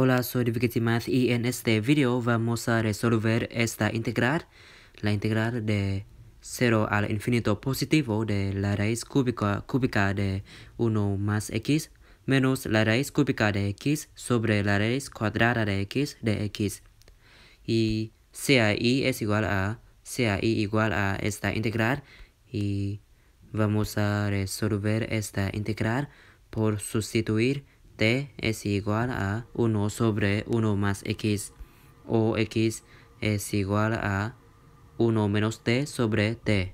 Hola, soy Difficulty Math y en este video vamos a resolver esta integral, la integral de 0 al infinito positivo de la raíz cúbica de 1 más x menos la raíz cúbica de x sobre la raíz cuadrada de x. Y sea y igual a esta integral y vamos a resolver esta integral por sustituir t es igual a 1 sobre 1 más x o x es igual a 1 menos t sobre t.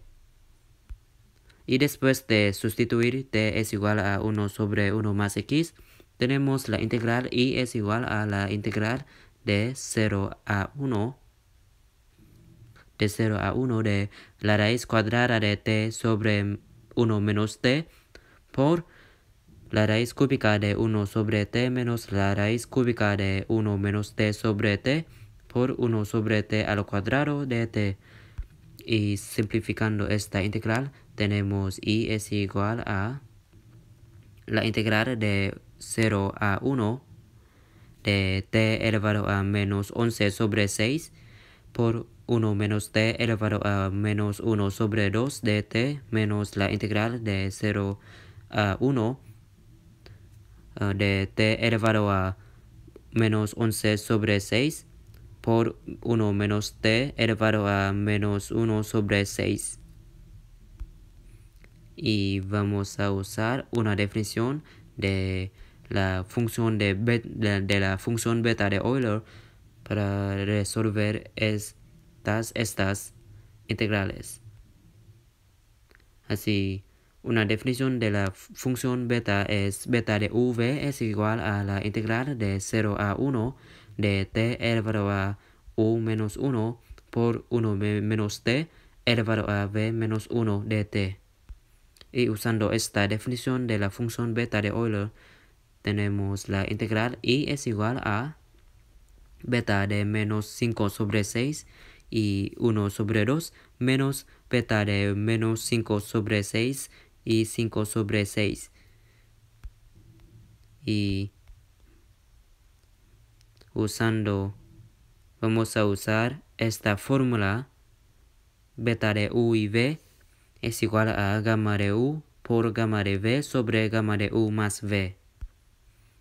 Y después de sustituir t es igual a 1 sobre 1 más x, tenemos la integral y es igual a la integral de 0 a 1 de la raíz cuadrada de t sobre 1 menos t por la raíz cúbica de 1 sobre t menos la raíz cúbica de 1 menos t sobre t por 1 sobre t al cuadrado de t. Y simplificando esta integral, tenemos y es igual a la integral de 0 a 1 de t elevado a menos 11 sobre 6 por 1 menos t elevado a menos 1 sobre 2 de t menos la integral de 0 a 1 de t elevado a menos 11 sobre 6 por 1 menos t elevado a menos 1 sobre 6. Y vamos a usar una definición de la función de la función beta de Euler para resolver estas integrales. Así, una definición de la función beta es beta de v es igual a la integral de 0 a 1 de t elevado a u menos 1 por 1 menos t elevado a v menos 1 de t. Y usando esta definición de la función beta de Euler, tenemos la integral y es igual a beta de menos 5 sobre 6 y 1 sobre 2 menos beta de menos 5 sobre 6 y 5 sobre 6. Y vamos a usar esta fórmula beta de u y v es igual a gamma de u por gamma de v sobre gamma de u más v.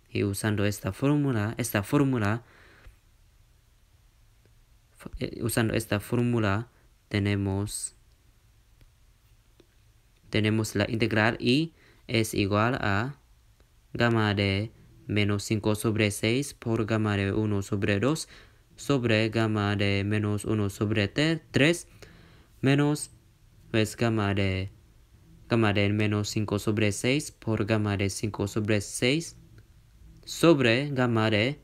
Y usando esta fórmula tenemos la integral y es igual a gamma de menos 5 sobre 6 por gamma de 1 sobre 2 sobre gamma de menos 1 sobre 3 menos pues gamma de menos 5 sobre 6 por gamma de 5 sobre 6 sobre gamma de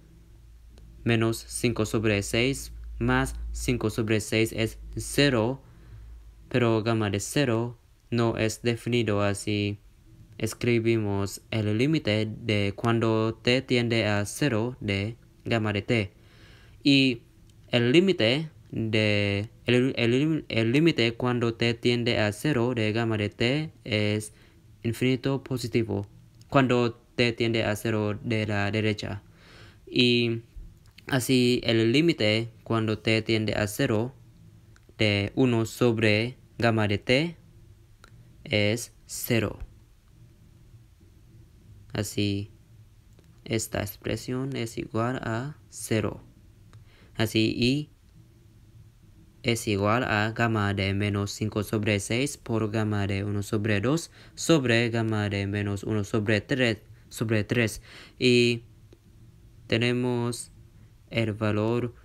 menos 5 sobre 6 más 5 sobre 6 es 0, pero gamma de 0 no es definido, así escribimos el límite de cuando t tiende a 0 de gamma de t. Y el límite cuando t tiende a 0 de gamma de t es infinito positivo, cuando t tiende a 0 de la derecha. Y así el límite cuando t tiende a 0 de 1 sobre gamma de t es 0. Así esta expresión es igual a 0. Así y es igual a gamma de menos 5 sobre 6 por gamma de 1 sobre 2 sobre gamma de menos 1 sobre 3. Y tenemos el valor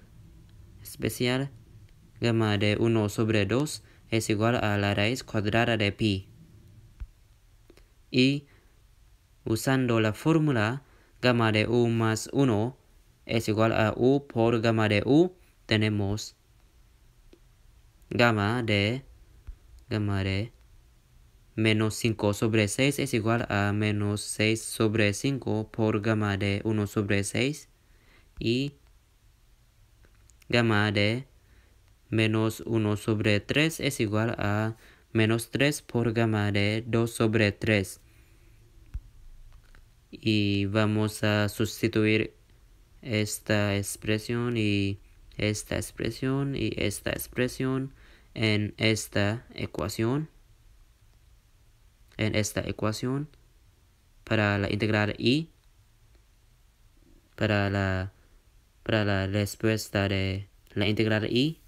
especial. Gamma de 1 sobre 2 es igual a la raíz cuadrada de pi. Y usando la fórmula gamma de u más 1 es igual a u por gamma de u, tenemos gamma de menos 5 sobre 6 es igual a menos 6 sobre 5 por gamma de 1 sobre 6 y gamma de menos 1 sobre 3 es igual a menos 3 por gamma de 2 sobre 3. Y vamos a sustituir esta expresión y esta expresión y esta expresión en esta ecuación. Para la integral y para la respuesta de la integral y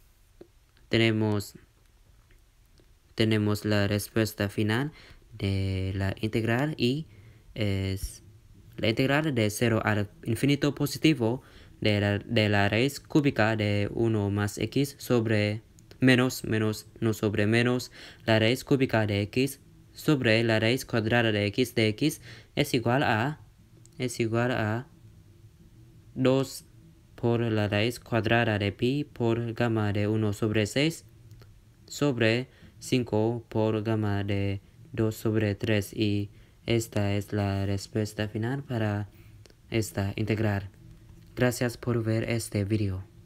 tenemos la respuesta final de la integral y es la integral de 0 al infinito positivo de la raíz cúbica de 1 más x sobre menos la raíz cúbica de x sobre la raíz cuadrada de x es igual a 2 por la raíz cuadrada de pi por gamma de 1 sobre 6 sobre 5 por gamma de 2 sobre 3 y esta es la respuesta final para esta integral. Gracias por ver este video.